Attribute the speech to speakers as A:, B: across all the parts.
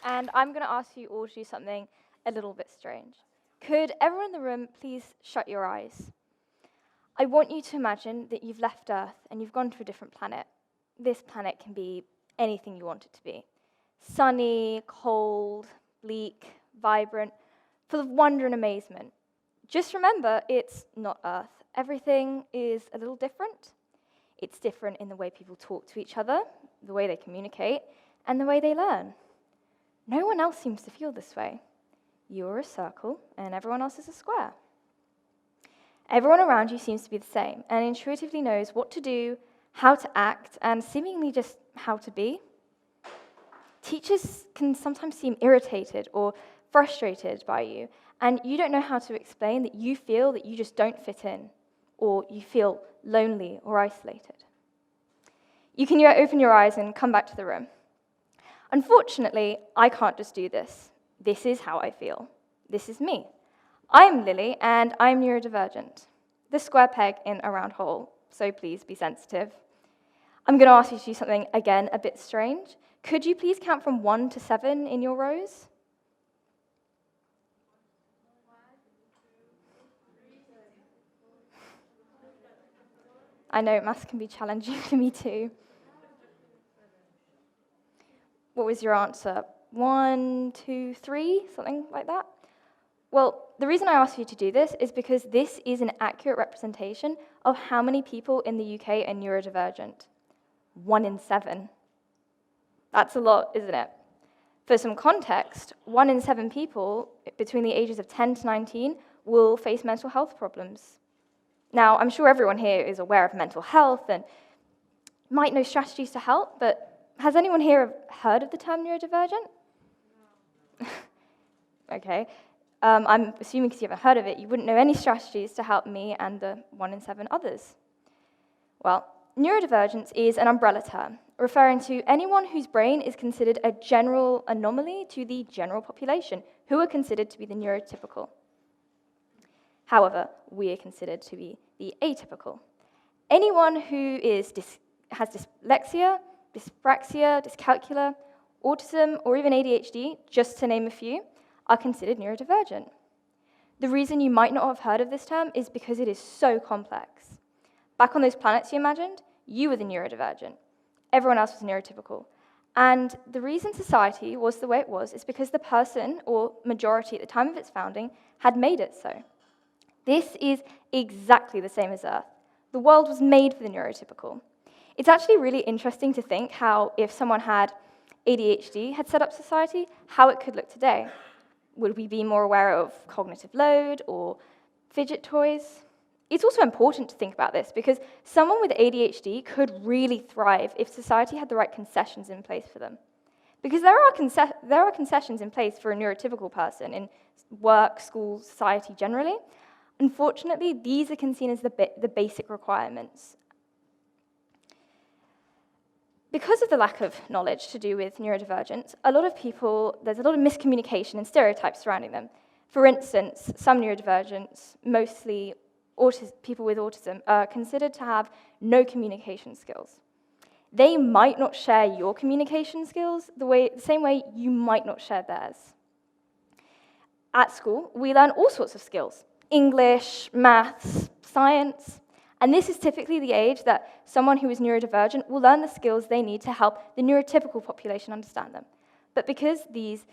A: and I'm going to ask you all to do something a little bit strange. Could everyone in the room please shut your eyes? I want you to imagine that you've left Earth and you've gone to a different planet. This planet can be anything you want it to be. Sunny, cold, bleak, vibrant, full of wonder and amazement. Just remember, it's not Earth. Everything is a little different. It's different in the way people talk to each other, the way they communicate, and the way they learn. No one else seems to feel this way. You're a circle, and everyone else is a square. Everyone around you seems to be the same, and intuitively knows what to do, how to act, and seemingly just how to be. Teachers can sometimes seem irritated or frustrated by you, and you don't know how to explain that you feel that you just don't fit in, or you feel lonely or isolated. You can open your eyes and come back to the room. Unfortunately, I can't just do this. This is how I feel. This is me. I'm Lily, and I'm neurodivergent, the square peg in a round hole, so please be sensitive. I'm going to ask you to do something, again, a bit strange. Could you please count from 1 to 7 in your rows? I know, maths can be challenging for me too. What was your answer? 1, 2, 3, something like that? Well, the reason I asked you to do this is because this is an accurate representation of how many people in the UK are neurodivergent. 1 in 7. That's a lot, isn't it? For some context, 1 in 7 people between the ages of 10 to 19 will face mental health problems. Now, I'm sure everyone here is aware of mental health and might know strategies to help, but has anyone here heard of the term neurodivergent? No. Okay. I'm assuming because you haven't heard of it, you wouldn't know any strategies to help me and the 1 in 7 others. Well, neurodivergence is an umbrella term, referring to anyone whose brain is considered a general anomaly to the general population, who are considered to be the neurotypical. However, we are considered to be the atypical. Anyone who has dyslexia, dyspraxia, dyscalculia, autism, or even ADHD, just to name a few, are considered neurodivergent. The reason you might not have heard of this term is because it is so complex. Back on those planets you imagined, you were the neurodivergent. Everyone else was neurotypical. And the reason society was the way it was is because the person, or majority at the time of its founding, had made it so. This is exactly the same as Earth. The world was made for the neurotypical. It's actually really interesting to think how, if someone had ADHD had set up society, how it could look today. Would we be more aware of cognitive load or fidget toys? It's also important to think about this because someone with ADHD could really thrive if society had the right concessions in place for them. Because there are concessions in place for a neurotypical person in work, school, society generally. Unfortunately, these are seen as the basic requirements. Because of the lack of knowledge to do with neurodivergence, there's a lot of miscommunication and stereotypes surrounding them. For instance, some neurodivergents, mostly people with autism, are considered to have no communication skills. They might not share your communication skills the same way you might not share theirs. At school, we learn all sorts of skills: English, maths, science. And this is typically the age that someone who is neurodivergent will learn the skills they need to help the neurotypical population understand them. But because these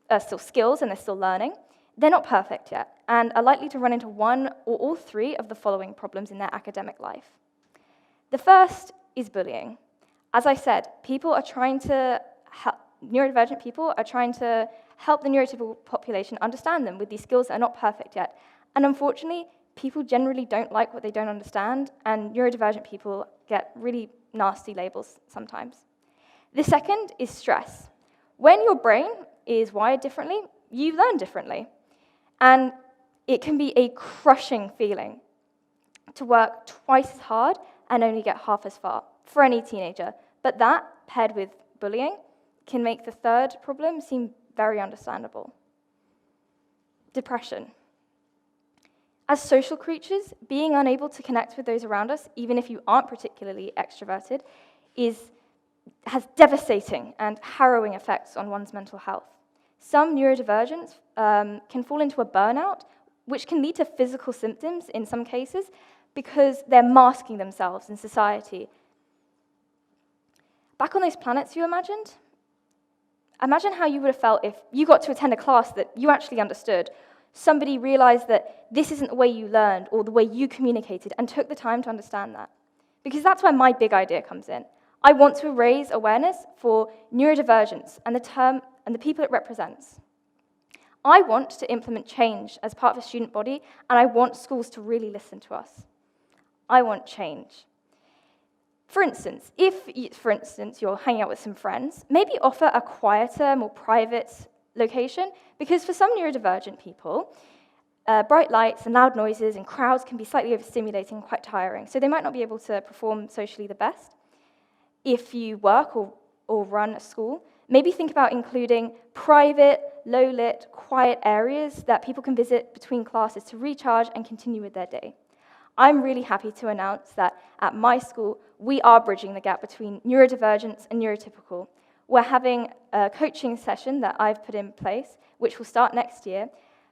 A: are still skills and they're still learning, they're not perfect yet, and are likely to run into one or all 3 of the following problems in their academic life. The first is bullying. As I said, neurodivergent people are trying to help the neurotypical population understand them with these skills that are not perfect yet. And unfortunately, people generally don't like what they don't understand, and neurodivergent people get really nasty labels sometimes. The second is stress. When your brain is wired differently, you learn differently. And it can be a crushing feeling to work twice as hard and only get half as far for any teenager. But that, paired with bullying, can make the third problem seem very understandable. Depression. As social creatures, being unable to connect with those around us, even if you aren't particularly extroverted, has devastating and harrowing effects on one's mental health. Some neurodivergents can fall into a burnout, which can lead to physical symptoms in some cases because they're masking themselves in society. Back on those planets you imagined, imagine how you would have felt if you got to attend a class that you actually understood. Somebody realized that this isn't the way you learned or the way you communicated and took the time to understand that. Because that's where my big idea comes in. I want to raise awareness for neurodivergence and the term and the people it represents. I want to implement change as part of a student body, and I want schools to really listen to us. I want change. For instance, if you're hanging out with some friends, maybe offer a quieter, more private location, because for some neurodivergent people, bright lights and loud noises and crowds can be slightly overstimulating and quite tiring, so they might not be able to perform socially the best. If you work or run a school, maybe think about including private, low-lit, quiet areas that people can visit between classes to recharge and continue with their day. I'm really happy to announce that at my school, we are bridging the gap between neurodivergence and neurotypical. We're having a coaching session that I've put in place, which will start next year,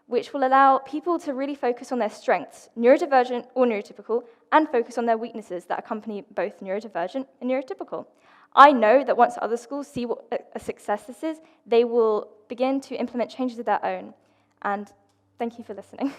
A: which will allow people to really focus on their strengths, neurodivergent or neurotypical, and focus on their weaknesses that accompany both neurodivergent and neurotypical. I know that once other schools see what a success this is, they will begin to implement changes of their own. And thank you for listening.